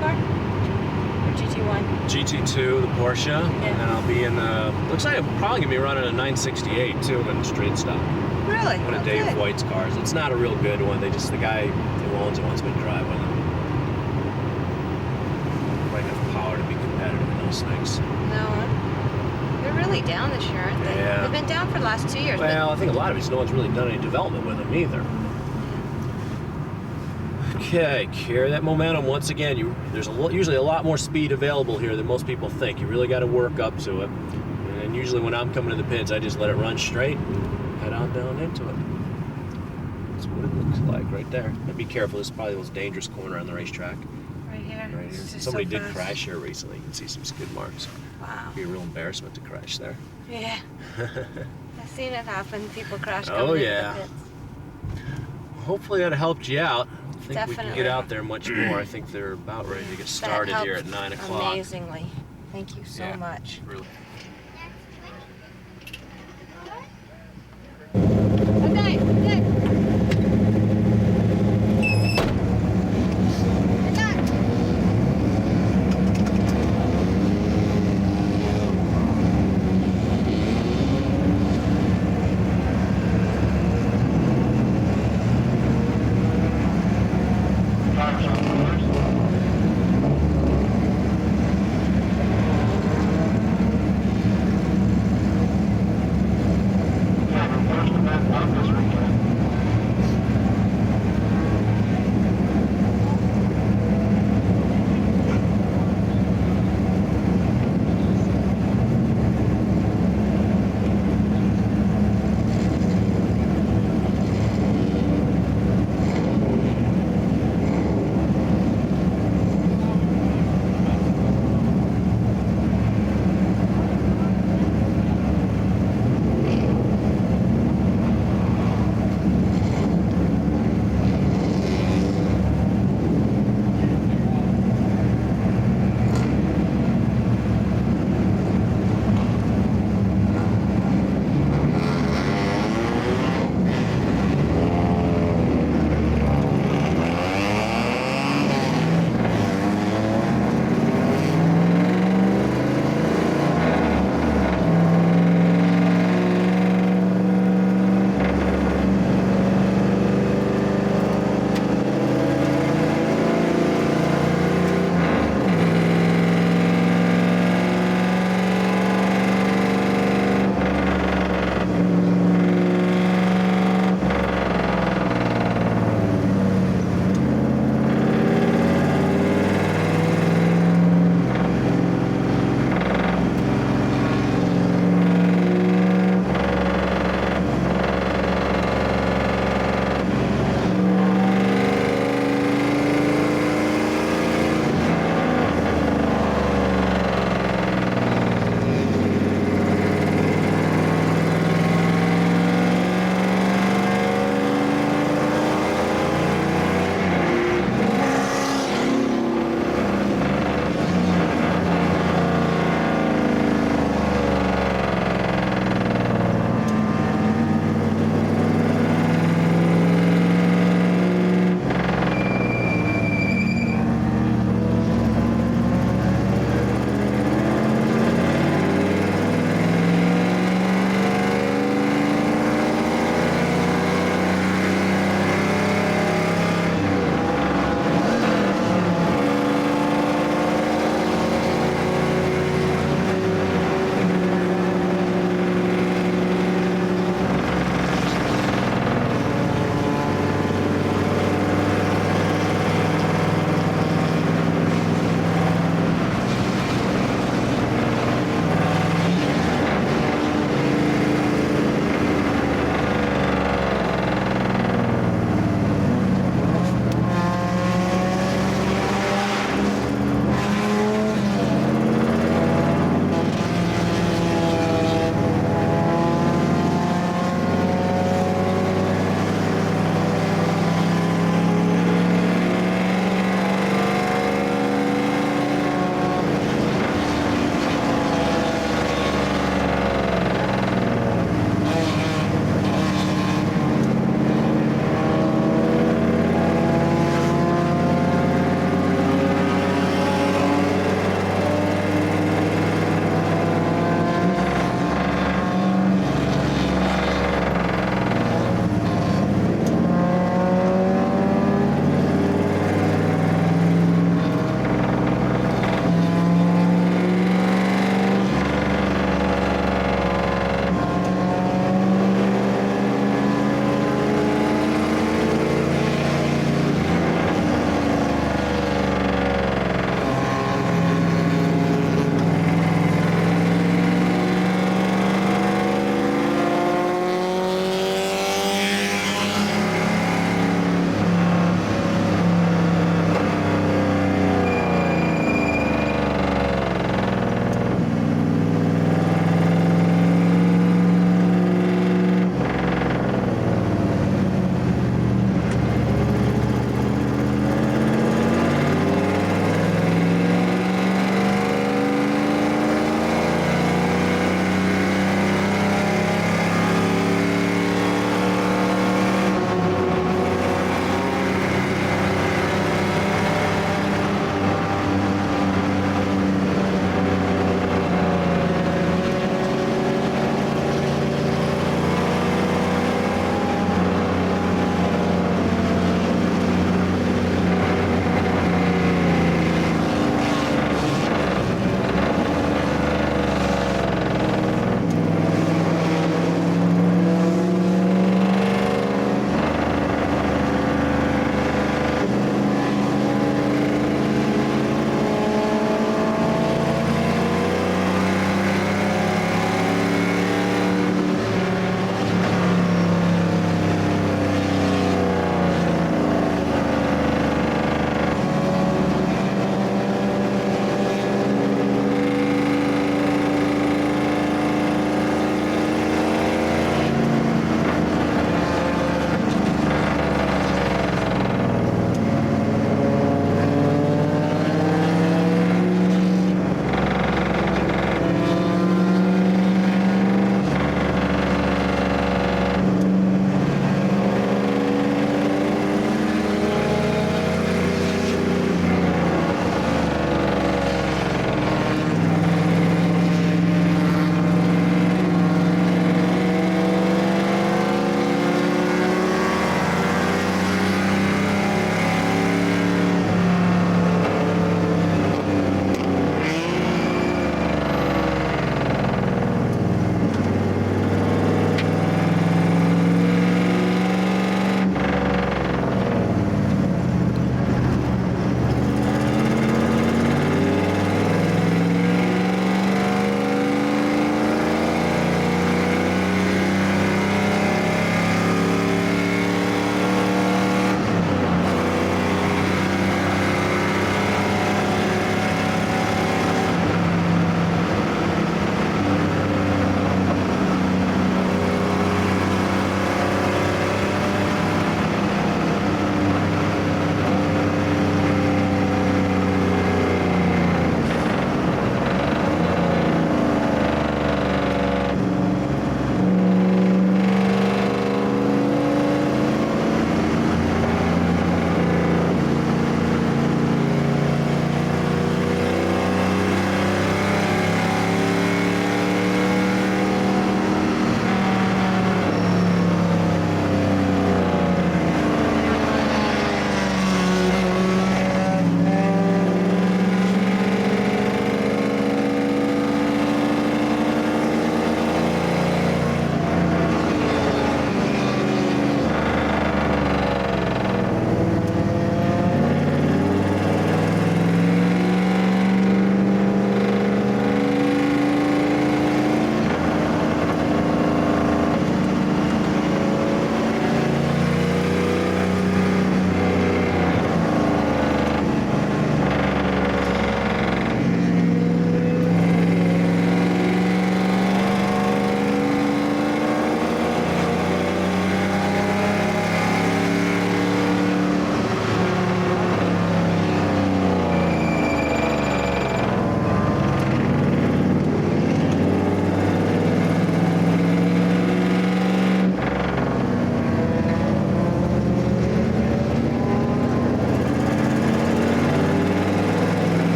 Car? Or GT1? GT2, the Porsche, and then I'll be in the. Looks like I'm probably gonna be running a 968 too in straight stock. Really? One of Dave Good. White's cars. It's not a real good one. The guy who owns it wants me to drive with him. Quite enough power to be competitive in those things. No. They're really down this year, aren't they? Yeah. They've been down for the last 2 years. Well, I think a lot of it's no one's really done any development with them either. Okay, carry that momentum once again. There's usually a lot more speed available here than most people think. You really got to work up to it. And usually when I'm coming to the pins, I just let it run straight and head on down into it. That's what it looks like right there. And be careful, this is probably the most dangerous corner on the racetrack. Right here. Right here. It's just Somebody so did fast. crash here recently. You can see some skid marks. Wow. It'd be a real embarrassment to crash there. Yeah. I've seen it happen. People crash Oh, coming yeah. into the pits. Hopefully that helped you out. I think we can Definitely. get out there much more. I think they're about ready to get started That here at helped 9 o'clock. amazingly. Thank you so Yeah. much. Really. Okay, good.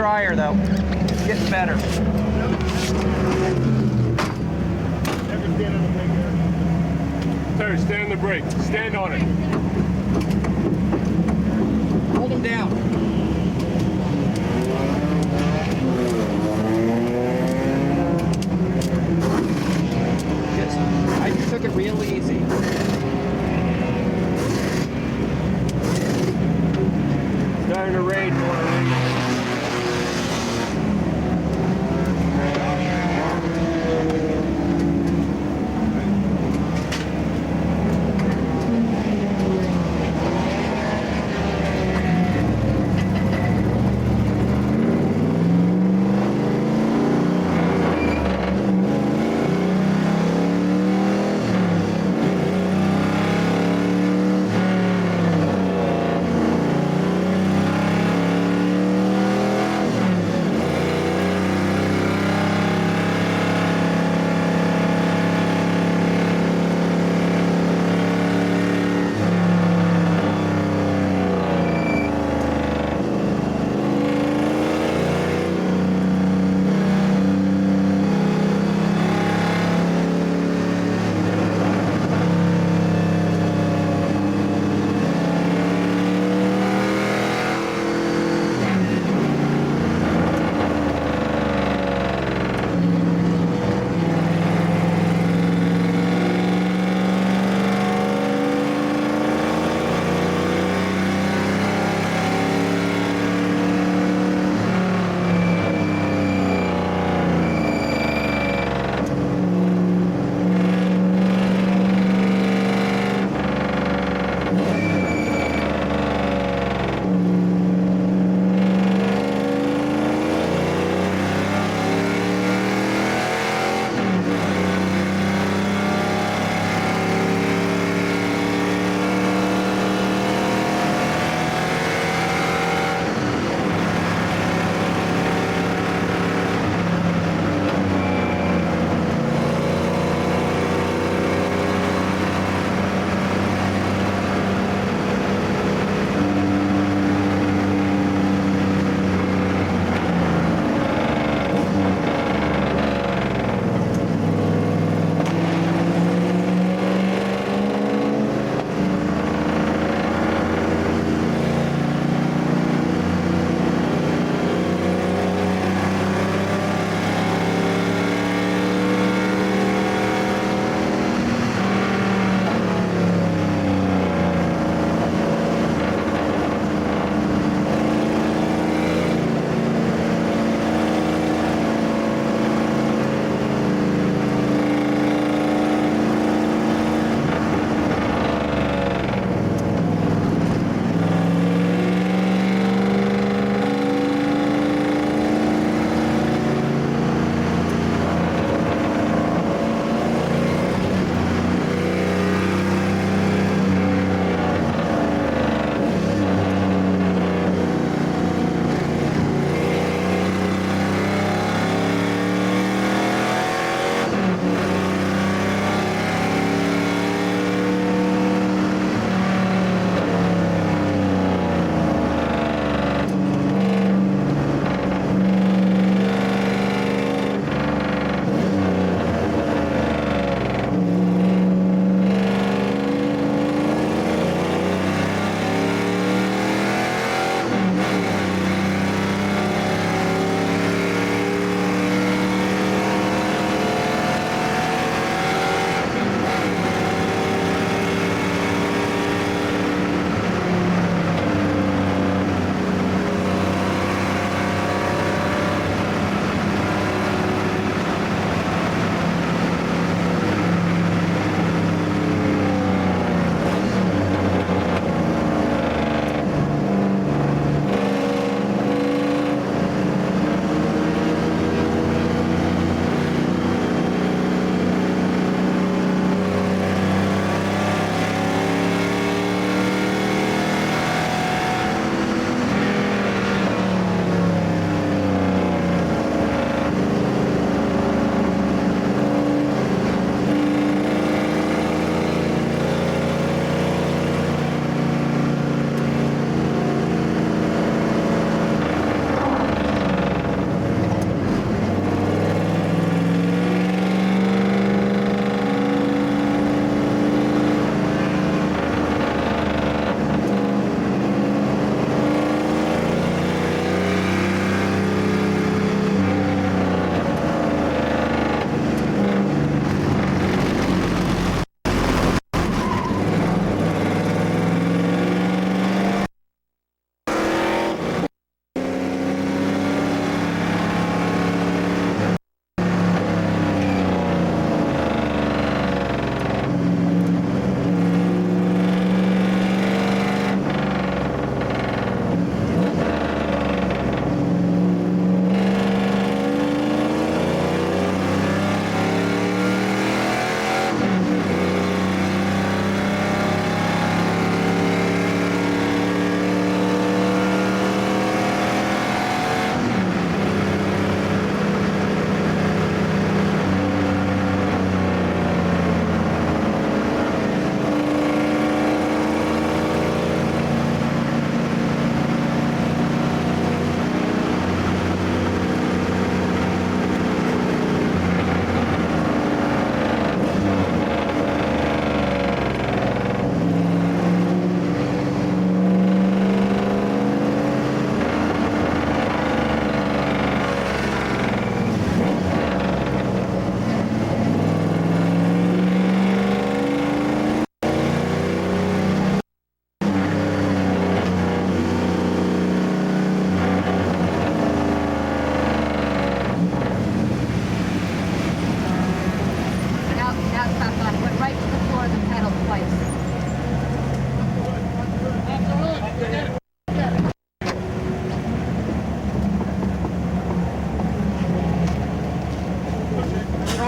drier though. It's getting better. Terry, stand on the brake. Stand on it. Hold them down. I just took it real easy. Starting to rain more.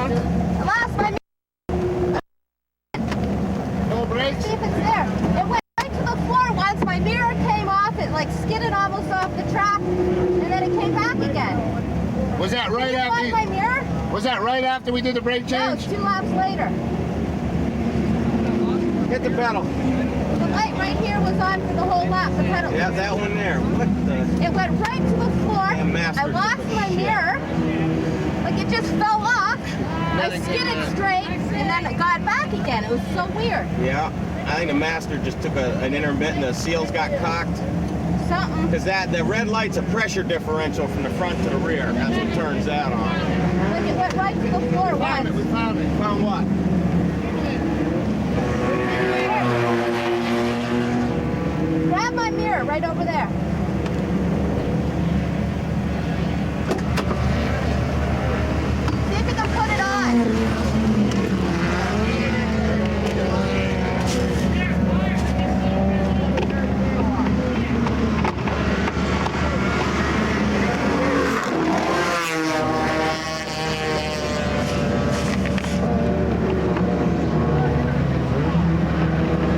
I lost my No brakes? See if it's there. It went right to the floor once. My mirror came off. It like skidded almost off the track, and then it came back again. Was that right Did you after? find my mirror? Was that right after we did the brake No, change? 2 laps later. Hit the pedal. The light right here was on for the whole lap. The pedal. Yeah, that one there. What the? It went right to the floor. Damn master. I lost my mirror. Like it just fell off. I skidded straight, and then it got back again. It was so weird. Yeah, I think the master just took an intermittent. The seals got cocked. Something. Because the red light's a pressure differential from the front to the rear. That's what turns that on. Like it went right to the floor once. We found it. Found what? Grab my mirror right over there. See if you can put it on.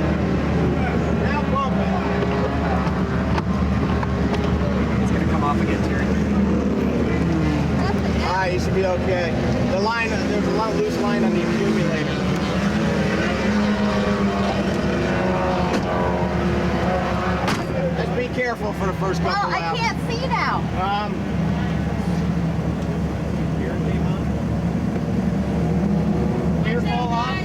Now pump it. It's gonna come off again, Terry. Alright, you should be okay. The line, there's a lot of loose line on the accumulator. Just be careful for the first Well, couple I laps. can't see now. Clear fall off.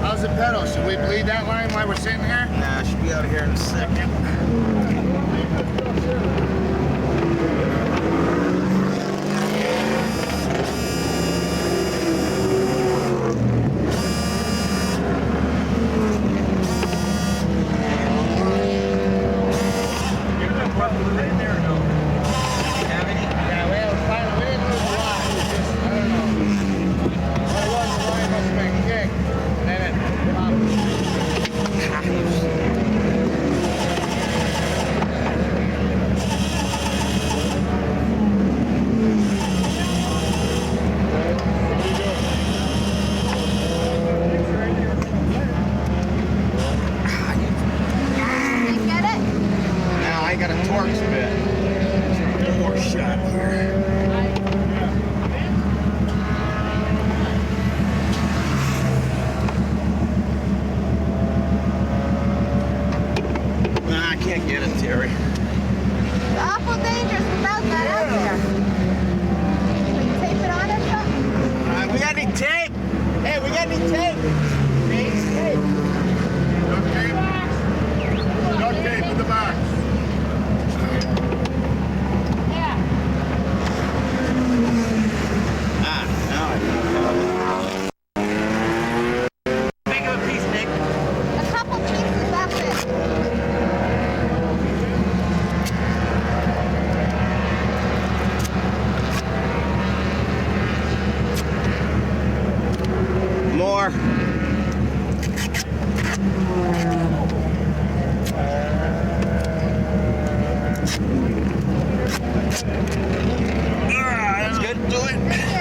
How's the pedal? Should we bleed that line while we're sitting here? Nah, should be out of here in a second. Yeah, we didn't lose a lot. It was just, I don't know. What it was, the line must have been kicked. And then it popped. Did you get it? Now I got a torque bit. More shot here. Nah, I can't get it, Terry. It's awful dangerous without that out there. Can you tape it on or something? We got any tape? Hey, we got any tape? Tape. Duct tape? Duct tape in the box. Ah, now I know. Think of a piece, Nick. A couple pieces, that's it. More. That's good. Do it. Thank you.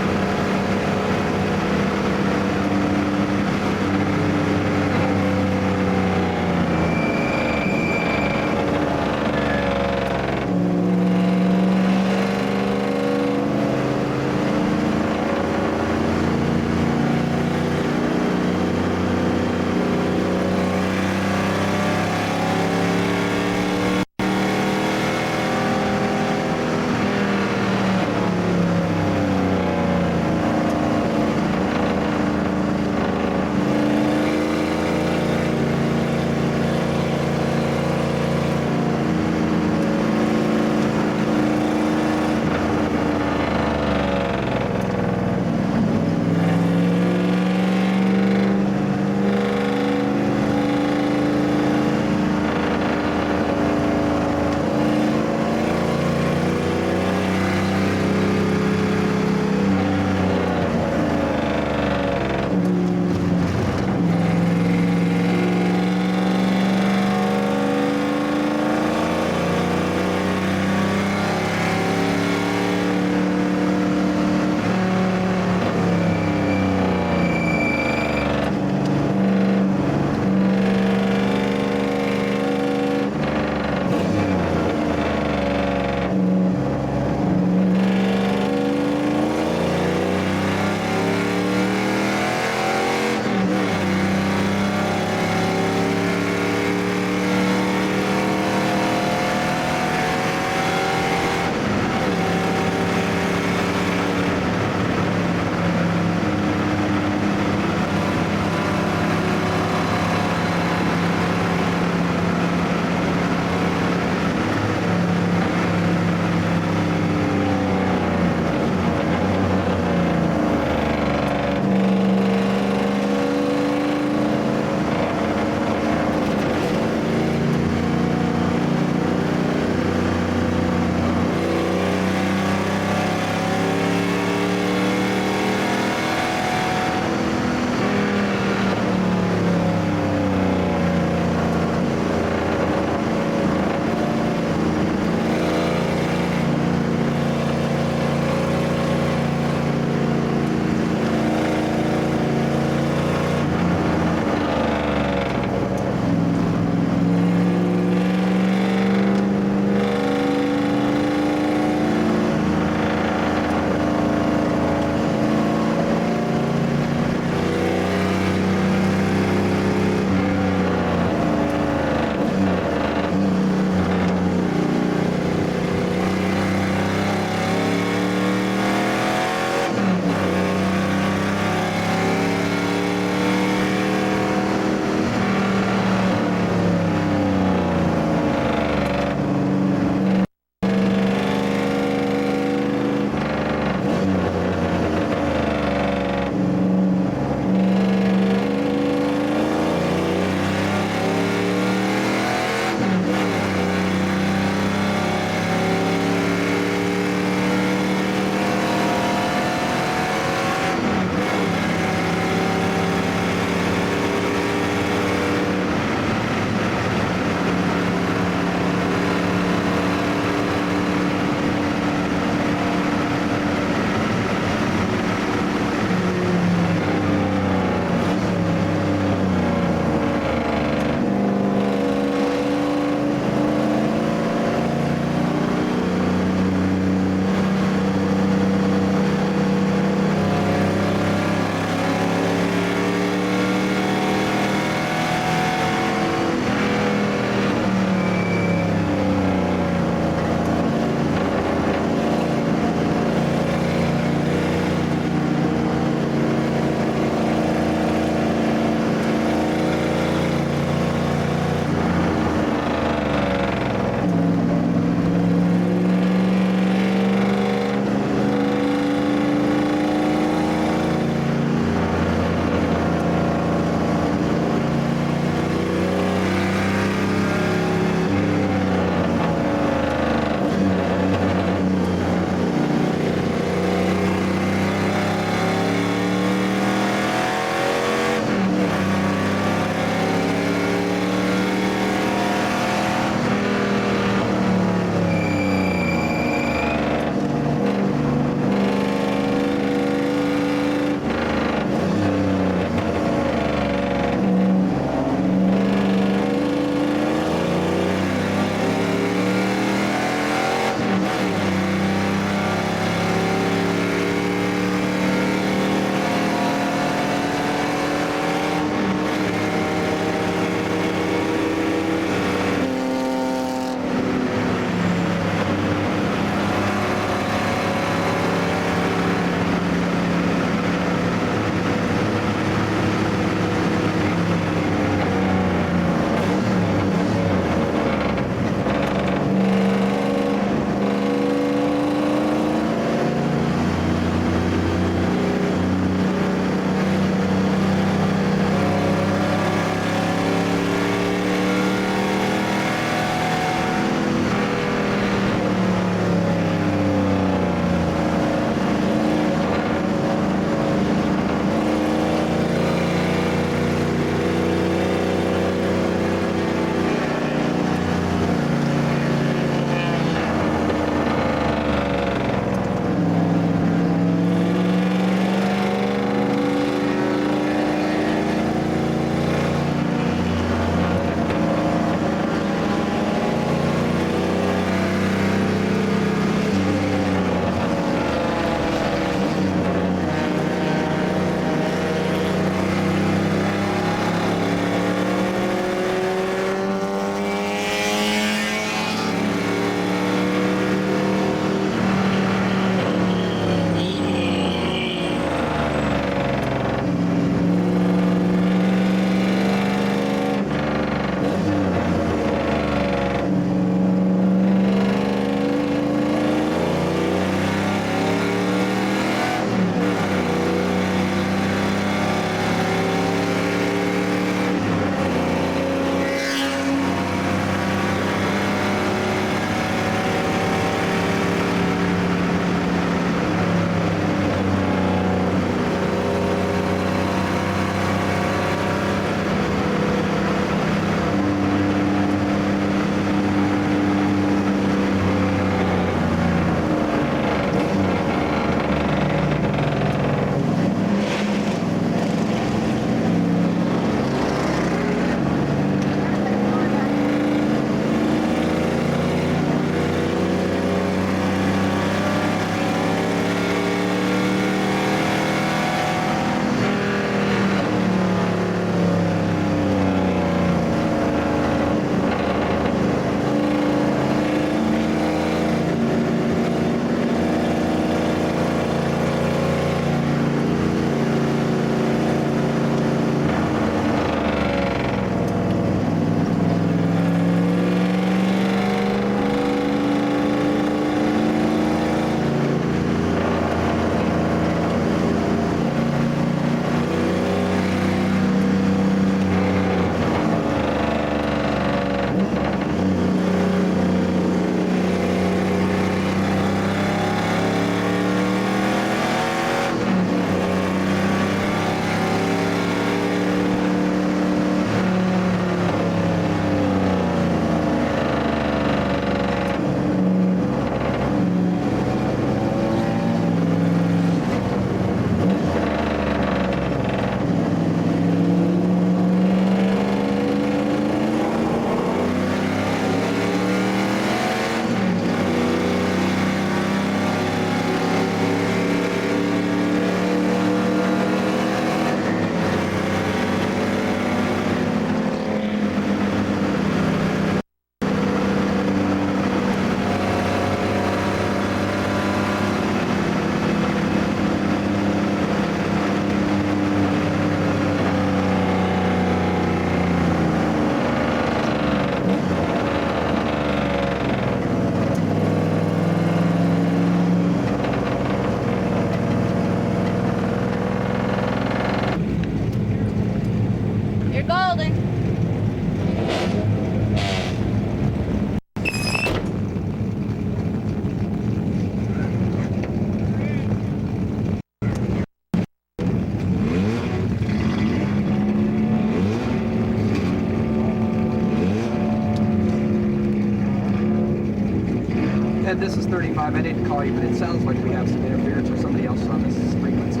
Ted, this is 35. I didn't call you, but it sounds like we have some interference or somebody else on this frequency.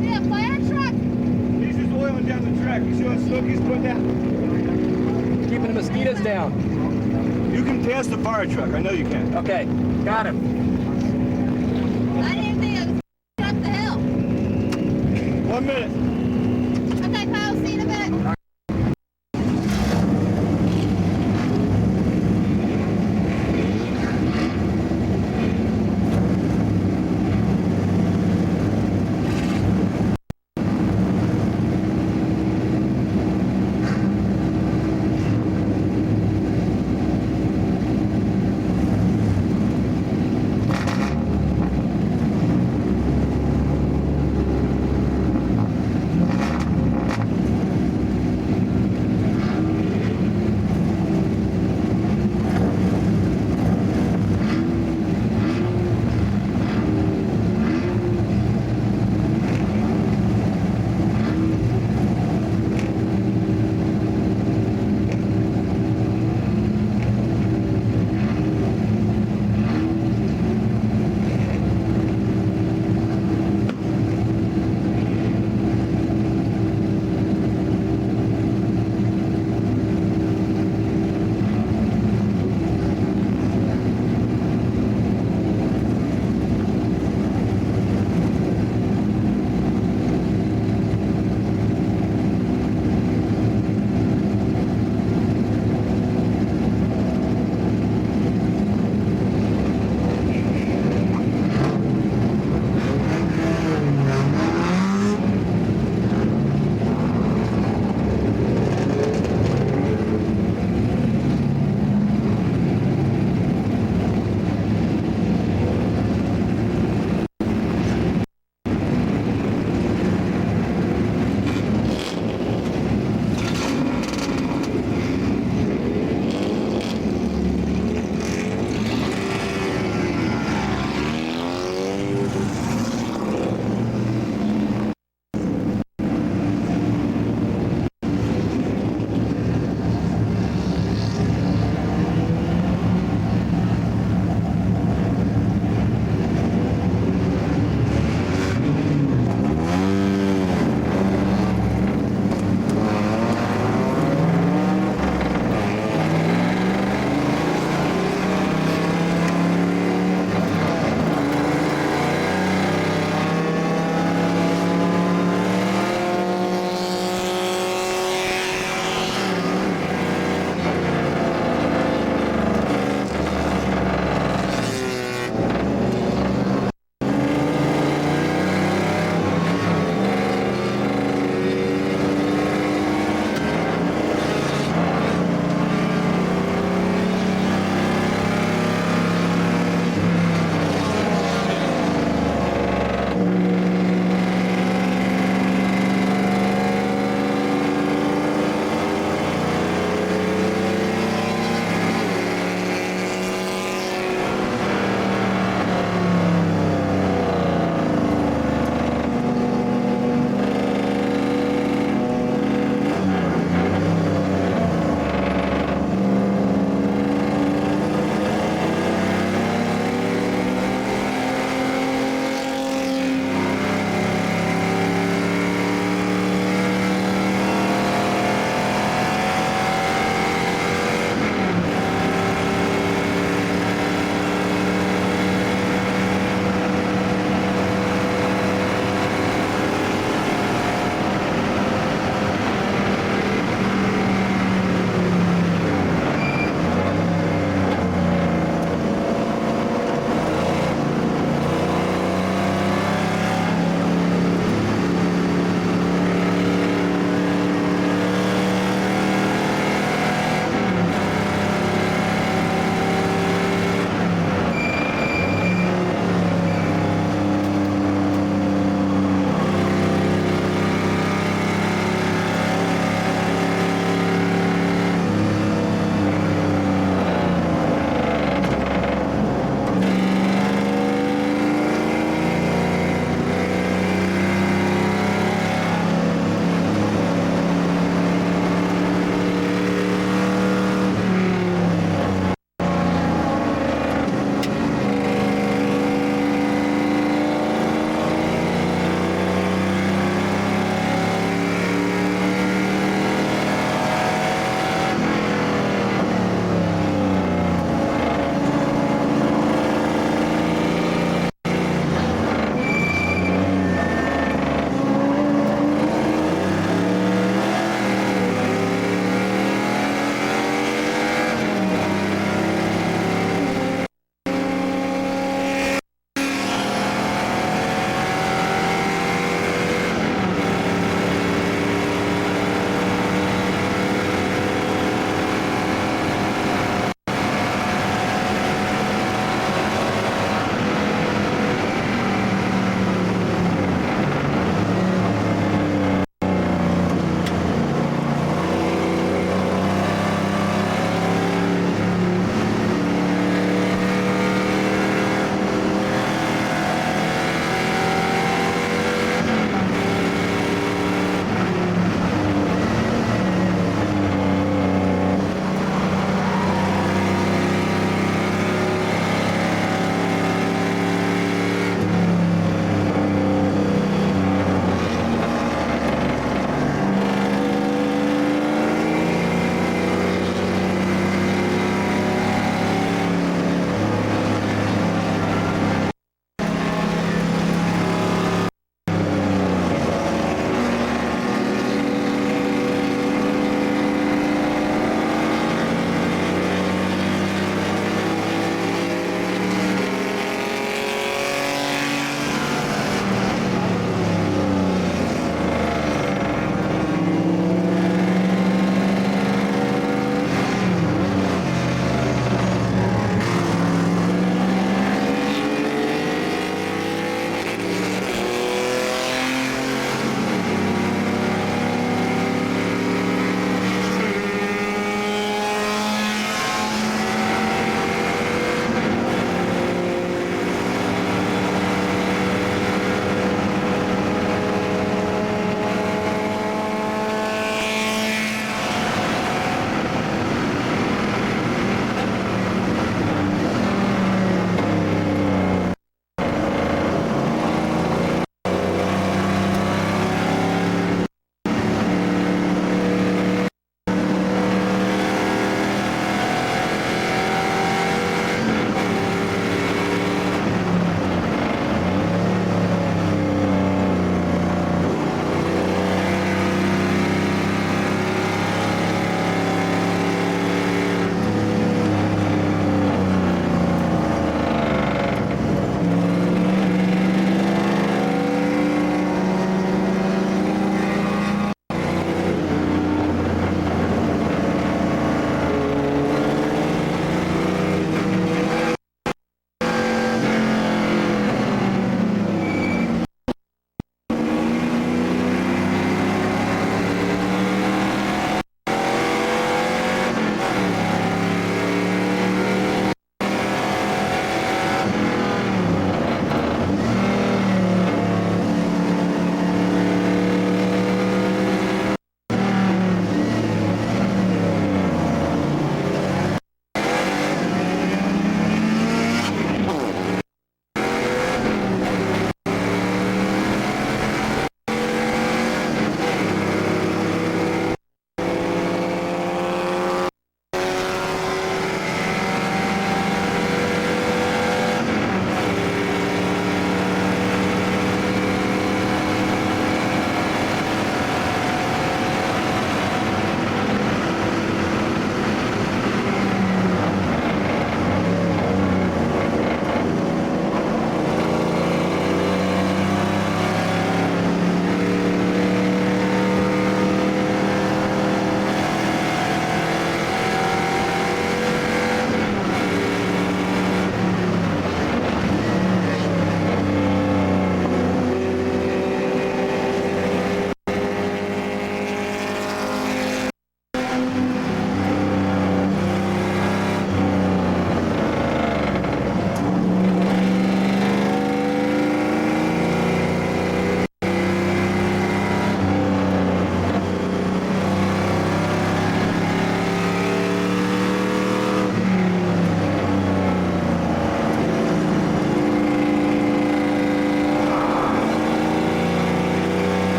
See a fire truck? He's just oiling down the track. You see what smoke he's putting out? Keeping the mosquitoes down. You can pass the fire truck. I know you can. Okay, got him. I didn't think it was up the hill. 1 minute. Okay, Kyle, see you in a minute.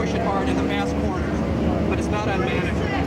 push it hard in the fast corners, but it's not unmanageable.